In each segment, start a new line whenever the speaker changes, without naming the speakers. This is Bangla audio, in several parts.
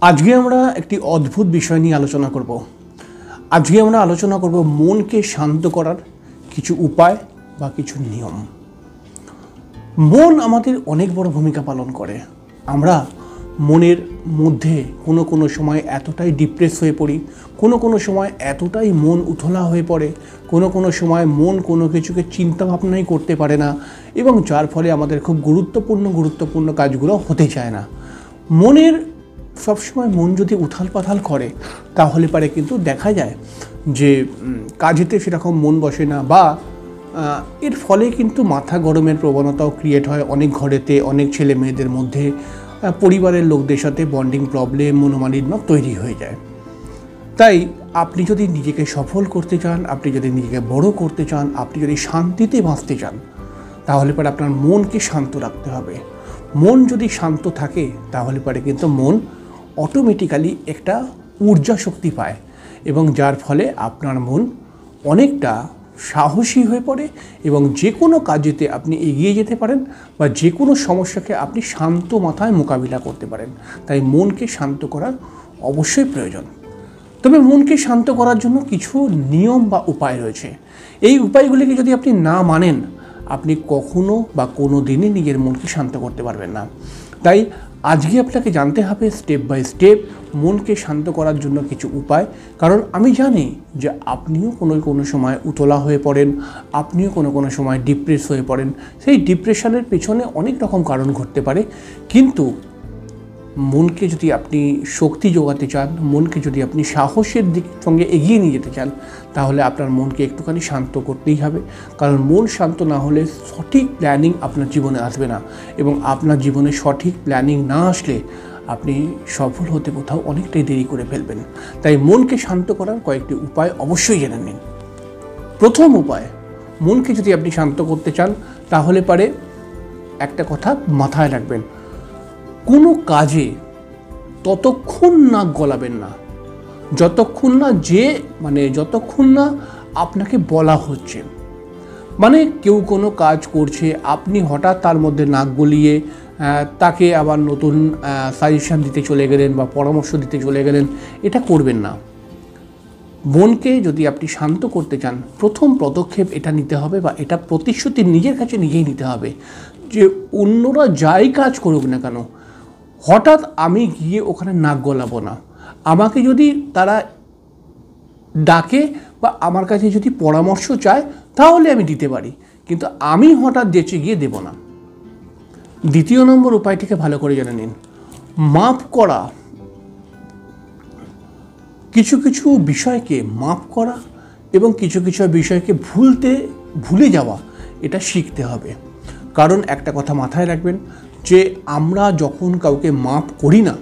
আজকে আমরা একটি অদ্ভুত বিষয় নিয়ে আলোচনা করব। আজকে আমরা আলোচনা করব মনকে শান্ত করার কিছু উপায় বা কিছু নিয়ম। মন আমাদের অনেক বড় ভূমিকা পালন করে। আমরা মনের মধ্যে কোনো সময় এতটাই ডিপ্রেস হয়ে পড়ি, কোনো সময় এতটাই মন উথলা হয়ে পড়ে, কোনো সময় মন কোনো কিছুকে চিন্তা ভাবনাই করতে পারে না, এবং যার ফলে আমাদের খুব গুরুত্বপূর্ণ কাজগুলো হতে চায় না। মনের সবসময় মন যদি উথাল পাথাল করে তাহলে পারে কিন্তু দেখা যায় যে কাজেতে সেরকম মন বসে না, বা এর ফলে কিন্তু মাথা গরমের প্রবণতাও ক্রিয়েট হয় অনেক ঘরেতে, অনেক ছেলে মেয়েদের মধ্যে। পরিবারের লোকদের সাথে বন্ডিং প্রবলেম, মনোমালিন্য তৈরি হয়ে যায়। তাই আপনি যদি নিজেকে সফল করতে চান, আপনি যদি নিজেকে বড় করতে চান, আপনি যদি শান্তিতে বাঁচতে চান, তাহলে পরে আপনার মনকে শান্ত রাখতে হবে। মন যদি শান্ত থাকে তাহলে পরে কিন্তু মন অটোমেটিক্যালি একটা ঊর্জা শক্তি পায়, এবং যার ফলে আপনার মন অনেকটা সাহসী হয়ে পড়ে এবং যে কোনো কাজেতে আপনি এগিয়ে যেতে পারেন, বা যে কোনো সমস্যাকে আপনি শান্ত মাথায় মোকাবিলা করতে পারেন। তাই মনকে শান্ত করার অবশ্যই প্রয়োজন। তবে মনকে শান্ত করার জন্য কিছু নিয়ম বা উপায় রয়েছে। এই উপায়গুলিকে যদি আপনি না মানেন, আপনি কখনো বা কোনো দিনই নিজের মনকে শান্ত করতে পারবেন না। তাই আজকে আপনাকে জানতে হবে স্টেপ বাই স্টেপ মনকে শান্ত করার জন্য কিছু উপায়। কারণ আমি জানি যে আপনিও কোনো সময় উতলা হয়ে পড়েন, আপনিও কোনো সময় ডিপ্রেস হয়ে পড়েন। সেই ডিপ্রেশনের পেছনে অনেক রকম কারণ ঘটতে পারে, কিন্তু মনকে যদি আপনি শক্তি যোগাতে চান, মনকে যদি আপনি সাহসের দিক সঙ্গে এগিয়ে নিয়ে যেতে চান, তাহলে আপনার মনকে একটুখানি শান্ত করতেই হবে। কারণ মন শান্ত না হলে সঠিক প্ল্যানিং আপনার জীবনে আসবে না, এবং আপনার জীবনে সঠিক প্ল্যানিং না আসলে আপনি সফল হতে কোথাও অনেকটাই দেরি করে ফেলবেন। তাই মনকে শান্ত করার কয়েকটি উপায় অবশ্যই জেনে নিন। প্রথম উপায়, মনকে যদি আপনি শান্ত করতে চান তাহলে পারে একটা কথা মাথায় রাখবেন, কোনো কাজে ততক্ষণ নাক গলাবেন না যতক্ষণ না আপনাকে বলা হচ্ছে। মানে কেউ কোনো কাজ করছে, আপনি হঠাৎ তার মধ্যে নাক গলিয়ে তাকে আবার নতুন সাজেশন দিতে চলে গেলেন বা পরামর্শ দিতে চলে গেলেন, এটা করবেন না। মনকে যদি আপনি শান্ত করতে চান, প্রথম পদক্ষেপ এটা নিতে হবে, বা এটা প্রতিশ্রুতি নিজের কাছে নিজেই নিতে হবে যে অন্যরা যাই কাজ করুক না কেন, হঠাৎ আমি গিয়ে ওখানে নাক গলাবো না। আমাকে যদি তারা ডাকে বা আমার কাছে যদি পরামর্শ চায় তাহলে আমি দিতে পারি, কিন্তু আমি হঠাৎ যেচে গিয়ে দেব না। দ্বিতীয় নম্বর উপায়টিকে ভালো করে জেনে নিন। মাফ করা, কিছু বিষয়কে মাফ করা এবং কিছু বিষয়কে ভুলে যাওয়া, এটা শিখতে হবে। কারণ একটা কথা মাথায় রাখবেন যে আমরা যখন কাউকে মাফ করি না,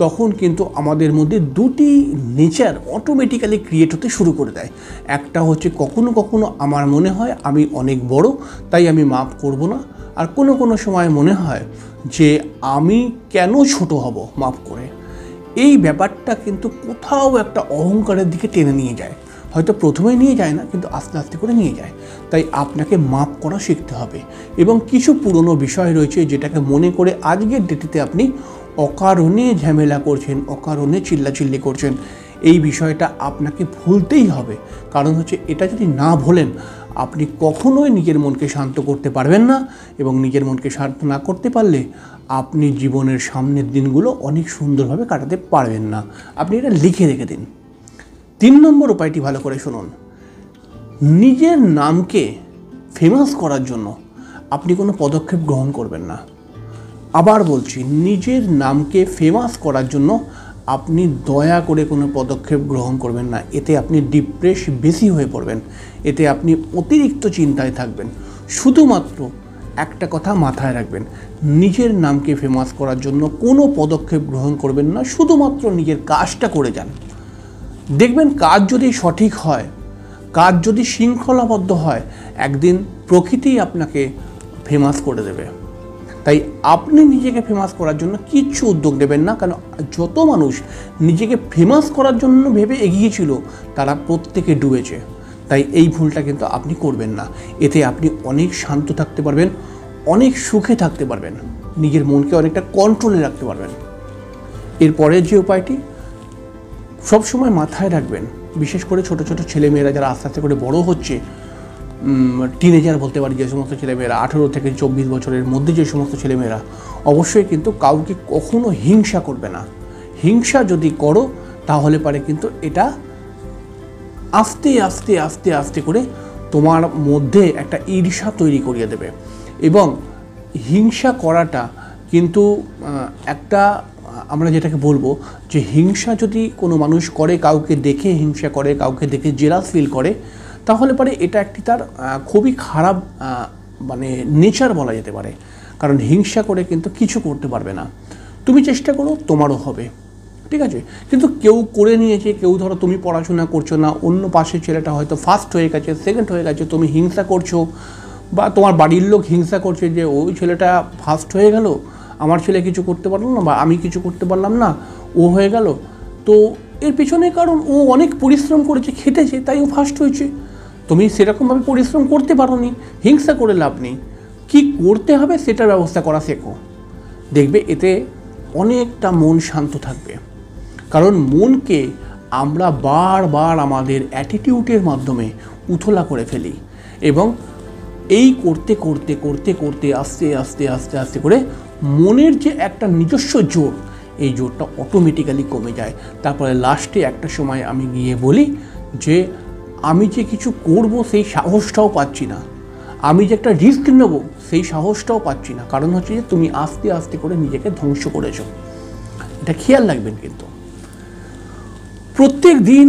তখন কিন্তু আমাদের মধ্যে দুটি নেচার অটোমেটিক্যালি ক্রিয়েট হতে শুরু করে দেয়। একটা হচ্ছে কখনো আমার মনে হয় আমি অনেক বড়, তাই আমি মাফ করব না। আর কোনো সময় মনে হয় যে আমি কেন ছোট হব মাফ করে। এই ব্যাপারটা কিন্তু কোথাও একটা অহংকারের দিকে টেনে নিয়ে যায়। হয়তো প্রথমেই নিয়ে যায় না, কিন্তু আস্তে আস্তে করে নিয়ে যায়। তাই আপনাকে মাফ করা শিখতে হবে। এবং কিছু পুরনো বিষয় রয়েছে যেটাকে মনে করে আজকের ডেটেতে আপনি অকারণে ঝামেলা করছেন, অকারণে চিল্লাচিল্লি করছেন, এই বিষয়টা আপনাকে ভুলতেই হবে। কারণ হচ্ছে এটা যদি না ভোলেন, আপনি কখনোই নিজের মনকে শান্ত করতে পারবেন না, এবং নিজের মনকে শান্ত না করতে পারলে আপনি জীবনের সামনের দিনগুলো অনেক সুন্দরভাবে কাটাতে পারবেন না। আপনি এটা লিখে রেখে দিন। 3 নম্বর উপায়টি ভালো করে শুনুন। নিজের নামকে ফেমাস করার জন্য আপনি কোনো পদক্ষেপ গ্রহণ করবেন না। আবার বলছি, নিজের নামকে ফেমাস করার জন্য আপনি দয়া করে কোনো পদক্ষেপ গ্রহণ করবেন না। এতে আপনি ডিপ্রেস বেশি হয়ে পড়বেন, এতে আপনি অতিরিক্ত চিন্তায় থাকবেন। শুধুমাত্র একটা কথা মাথায় রাখবেন, নিজের নামকে ফেমাস করার জন্য কোনো পদক্ষেপ গ্রহণ করবেন না, শুধুমাত্র নিজের কাজটা করে যান। দেখবেন কাজ যদি সঠিক হয়, কাজ যদি শৃঙ্খলাবদ্ধ হয়, একদিন প্রকৃতি আপনাকে ফেমাস করে দেবে। তাই আপনি নিজেকে ফেমাস করার জন্য কিচ্ছু উদ্যোগ নেবেন না, কারণ যত মানুষ নিজেকে ফেমাস করার জন্য ভেবে এগিয়েছিল তারা প্রত্যেকে ডুবেছে। তাই এই ভুলটা কিন্তু আপনি করবেন না। এতে আপনি অনেক শান্ত থাকতে পারবেন, অনেক সুখে থাকতে পারবেন, নিজের মনকে অনেকটা কন্ট্রোলে রাখতে পারবেন। এরপরে যে উপায়টি সবসময় মাথায় রাখবেন, বিশেষ করে ছোট ছোট ছেলেমেয়েরা যারা আস্তে আস্তে করে বড় হচ্ছে, টিনেজার বলতে পারি যে সমস্ত ছেলেমেয়েরা 18 থেকে 24 বছরের মধ্যে যে সমস্ত ছেলেমেয়েরা, অবশ্যই কিন্তু কাউকে কখনো হিংসা করবে না। হিংসা যদি করো তাহলে পারে কিন্তু এটা আস্তে আস্তে আস্তে আস্তে করে তোমার মধ্যে একটা ঈর্ষা তৈরি করিয়ে দেবে। এবং হিংসা করাটা কিন্তু একটা, আমরা যেটাকে বলবো যে হিংসা যদি কোনো মানুষ করে, কাউকে দেখে হিংসা করে, কাউকে দেখে জেলাস ফিল করে, তাহলে পরে এটা একটি তার খুবই খারাপ মানে নেচার বলা যেতে পারে। কারণ হিংসা করে কিন্তু কিছু করতে পারবে না। তুমি চেষ্টা করো, তোমারও হবে, ঠিক আছে। কিন্তু কেউ করে নিয়েছে, কেউ ধরো তুমি পড়াশোনা করছো না, অন্য পাশের ছেলেটা হয়তো ফার্স্ট হয়ে গেছে, সেকেন্ড হয়ে গেছে, তুমি হিংসা করছো, বা তোমার বাড়ির লোক হিংসা করছে যে ওই ছেলেটা ফার্স্ট হয়ে গেল, আমার ছেলে কিছু করতে পারলো না, বা আমি কিছু করতে পারলাম না, ও হয়ে গেল। তো এর পিছনে কারণ ও অনেক পরিশ্রম করেছে, খেটেছে, তাই ও ফার্স্ট হয়েছে। তুমি সেরকমভাবে পরিশ্রম করতে পারোনি, হিংসা করে লাভ নেই। কী করতে হবে সেটার ব্যবস্থা করা শেখো, দেখবে এতে অনেকটা মন শান্ত থাকবে। কারণ মনকে আমরা বারবার আমাদের অ্যাটিটিউডের মাধ্যমে উথলা করে ফেলি, এবং এই করতে করতে করতে করতে আস্তে আস্তে আস্তে আস্তে করে মনের যে একটা নিজস্ব জোর, এই জোরটা অটোমেটিক্যালি কমে যায়। তারপরে লাস্টে একটা সময় আমি গিয়ে বলি যে আমি যে কিছু করব সেই সাহসটাও পাচ্ছি না, আমি যে একটা রিস্ক নেব সেই সাহসটাও পাচ্ছি না। কারণ হচ্ছে যে তুমি আস্তে আস্তে করে নিজেকে ধ্বংস করেছো। এটা খেয়াল রাখবেন। কিন্তু প্রত্যেক দিন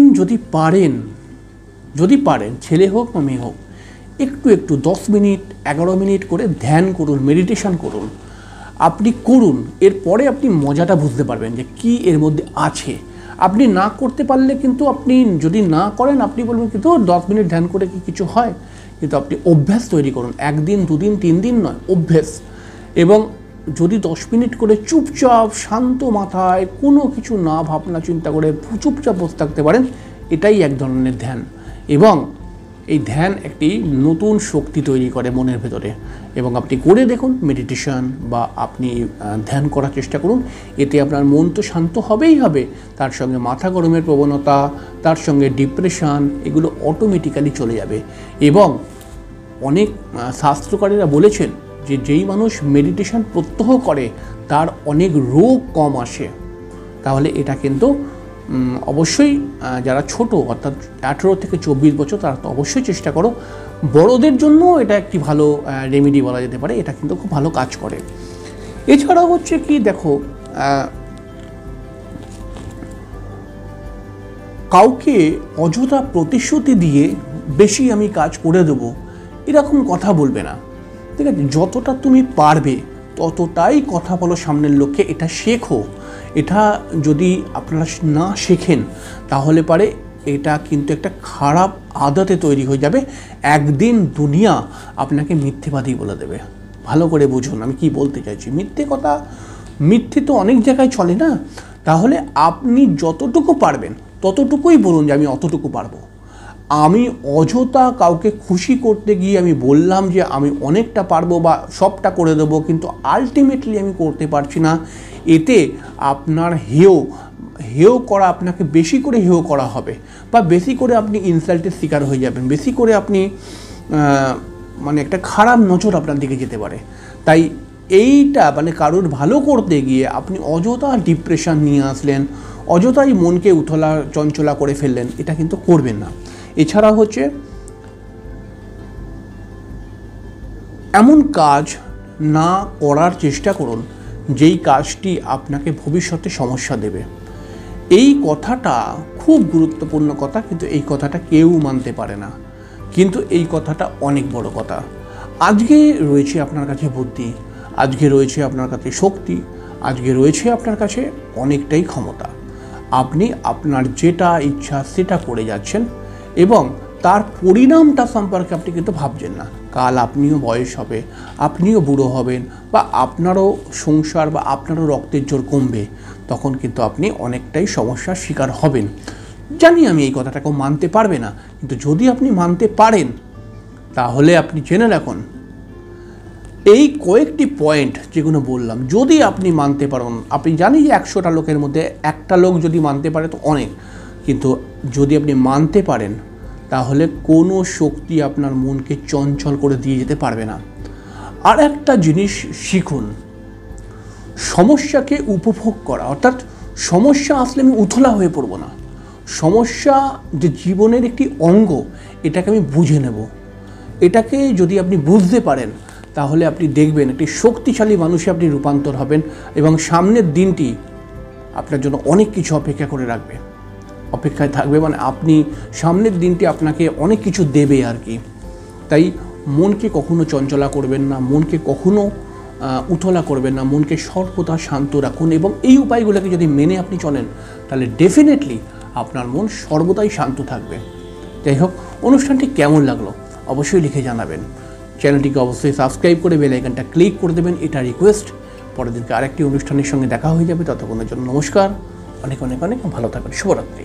যদি পারেন ছেলে হোক বা মেয়ে হোক, একটু একটু 10 মিনিট 11 মিনিট করে ধ্যান করুন, মেডিটেশন করুন। আপনি করুন, এরপরে আপনি মজাটা বুঝতে পারবেন যে কি এর মধ্যে আছে। আপনি না করতে পারলে কিন্তু, আপনি যদি না করেন আপনি বলবেন কিন্তু 10 মিনিট ধ্যান করে কি কিছু হয়। কিন্তু আপনি অভ্যাস তৈরি করুন, 1 দিন 2 দিন 3 দিন নয়, অভ্যাস। এবং যদি 10 মিনিট করে চুপচাপ শান্ত মাথায় কোনো কিছু না ভাবনা চিন্তা করে চুপচাপ বসে থাকতে পারেন, এটাই এক ধরনের ধ্যান। এবং এই ধ্যান একটি নতুন শক্তি তৈরি করে মনের ভেতরে। এবং আপনি করে দেখুন মেডিটেশন, বা আপনি ধ্যান করার চেষ্টা করুন। এতে আপনার মন তো শান্ত হবেই হবে, তার সঙ্গে মাথা গরমের প্রবণতা, তার সঙ্গে ডিপ্রেশন, এগুলো অটোমেটিক্যালি চলে যাবে। এবং অনেক শাস্ত্রকারীরা বলেছেন যে যেই মানুষ মেডিটেশন প্রত্যহ করে তার অনেক রোগ কম আসে। তাহলে এটা কিন্তু অবশ্যই যারা ছোট, অর্থাৎ 18 থেকে 24 বছর, তারা তো অবশ্যই চেষ্টা করো। বড়দের জন্য এটা একটি ভালো রেমেডি বলা যেতে পারে, এটা কিন্তু খুব ভালো কাজ করে। এছাড়াও হচ্ছে কি, দেখো, কাউকে অযথা প্রতিশ্রুতি দিয়ে বেশি আমি কাজ করে দেবো এরকম কথা বলবে না, ঠিক আছে। যতটা তুমি পারবে ততটাই কথা বলো সামনের লোককে, এটা শেখো। এটা যদি আপনারা না শেখেন তাহলে পারে এটা কিন্তু একটা খারাপ আদতে তৈরি হয়ে যাবে। একদিন দুনিয়া আপনাকে মিথ্যেবাদী বলে দেবে। ভালো করে বুঝুন আমি কি বলতে চাইছি। মিথ্যে তো অনেক জায়গায় চলে না। তাহলে আপনি যতটুকু পারবেন ততটুকুই বলুন যে আমি অতটুকু পারবো। আমি অযথা কাউকে খুশি করতে গিয়ে আমি বললাম যে আমি অনেকটা পারবো বা সবটা করে দেবো, কিন্তু আলটিমেটলি আমি করতে পারছি না। এতে আপনার হেয় করা, আপনাকে বেশি করে হেয় করা হবে, বা বেশি করে আপনি ইনসাল্টের শিকার হয়ে যাবেন, বেশি করে আপনি মানে একটা খারাপ নজর আপনার দিকে যেতে পারে। তাই এইটা মানে কারোর ভালো করতে গিয়ে আপনি অযথা ডিপ্রেশন নিয়ে আসলেন, অযথাই মনকে উথলা চঞ্চলা করে ফেললেন, এটা কিন্তু করবেন না। এছাড়া হচ্ছে এমন কাজ না করার চেষ্টা করুন যেই কাজটি আপনাকে ভবিষ্যতে সমস্যা দেবে। এই কথাটা খুব গুরুত্বপূর্ণ কথা, কিন্তু এই কথাটা কেউ মানতে পারে না, কিন্তু এই কথাটা অনেক বড় কথা। আজকে রয়েছে আপনার কাছে বুদ্ধি, আজকে রয়েছে আপনার কাছে শক্তি, আজকে রয়েছে আপনার কাছে অনেকটাই ক্ষমতা। আপনি আপনার যেটা ইচ্ছা সেটা করে যাচ্ছেন, এবং তার পরিণামটা সম্পর্কে আপনি কিন্তু ভাবছেন না। কাল আপনিও বয়স হবে, আপনিও বুড়ো হবেন, বা আপনারও সংসার বা আপনারও রক্তের জোর কমবে, তখন কিন্তু আপনি অনেকটাই সমস্যার শিকার হবেন। জানি আমি এই কথাটাকেও মানতে পারবে না, কিন্তু যদি আপনি মানতে পারেন তাহলে আপনি জেনে রাখুন এই কয়েকটি পয়েন্ট যেগুলো বললাম যদি আপনি মানতে পারেন, আপনি জানি যে 100টা লোকের মধ্যে একটা লোক যদি মানতে পারে তো অনেক, কিন্তু যদি আপনি মানতে পারেন তাহলে কোনো শক্তি আপনার মনকে চঞ্চল করে দিয়ে যেতে পারবে না। আর একটা জিনিস শিখুন, সমস্যাকে উপভোগ করা, অর্থাৎ সমস্যা আসলে আমি উথলা হয়ে পড়ব না, সমস্যা যে জীবনের একটি অঙ্গ এটাকে আমি বুঝে নেব। এটাকে যদি আপনি বুঝতে পারেন তাহলে আপনি দেখবেন একটি শক্তিশালী মানুষে আপনি রূপান্তর হবেন এবং সামনের দিনটি আপনার জন্য অনেক কিছু অপেক্ষা করে রাখবে, অপেক্ষায় থাকবে, মানে আপনি সামনের দিনটি আপনাকে অনেক কিছু দেবে আর কি। তাই মনকে কখনো চঞ্চলা করবেন না, মনকে কখনো উথলা করবেন না, মনকে সর্বদা শান্ত রাখুন এবং এই উপায়গুলোকে যদি মেনে আপনি চলেন তাহলে ডেফিনেটলি আপনার মন সর্বদাই শান্ত থাকবে। যাই হোক, অনুষ্ঠানটি কেমন লাগলো অবশ্যই লিখে জানাবেন। চ্যানেলটিকে অবশ্যই সাবস্ক্রাইব করে বেল আইকনটা ক্লিক করে দেবেন, এটা রিকোয়েস্ট। পরের দিনকে আরেকটি অনুষ্ঠানের সঙ্গে দেখা হয়ে যাবে, ততক্ষণের জন্য নমস্কার, অনেক অনেক অনেক ভালো থাকবেন, শুভরাত্রি।